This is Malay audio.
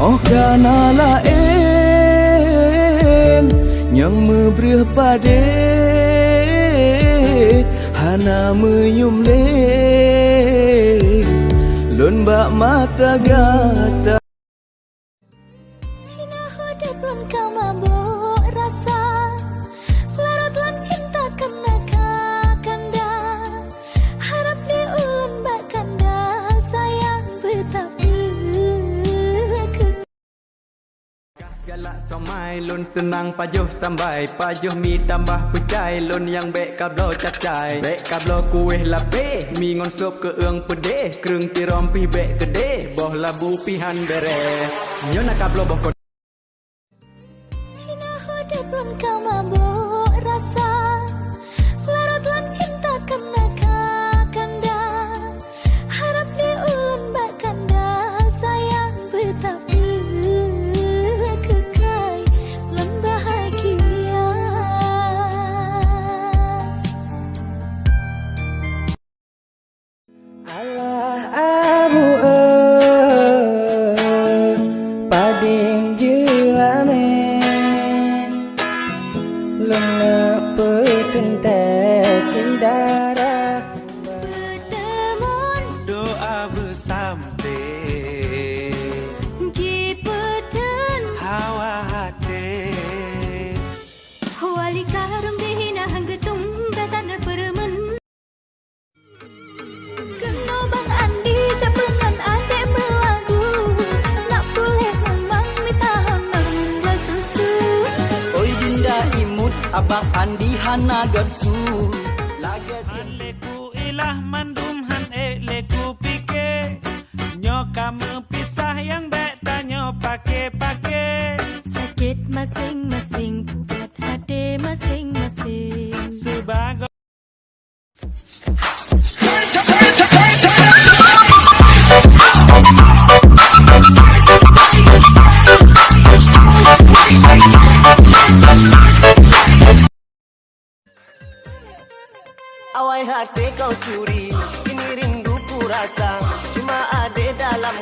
Oh kana lain yang mebrih pade hana menyum le lon bak mata gata Cina hodap lon kau mabuk rasa larut lam cinta kena kakanda harap di ulun bak kanda sayang betapa galak somai lun senang pajuh sambai pajuh mi tambah pecai lun yang bek kablo cacai bek kablo kuih lape mi ngon sop ke ương pede krung tirom pi bek gede boh labu pihan bere nyona kablo boh Cina hodap lon kau mabuk rasa larut lam cinta kena kakanda harap di ulun bak kanda sayang betapa kekai lon bahagia alah abu pading jelamen lena petente sedara bertemun doa bersampai kipeten hawa hati wali karum dihina hanggetung datang peremen kena bang Andi capengan adek melagu nak boleh memang minta honang susu oi dinda imut abang Andi hana garsu Leku ilah mandum han leku pike nyoka pisah yang bek tanyo pake sakit masing-masing buat hati masing-masing sebagai awai hati kau curi ini rinduku rasa cuma ada dalam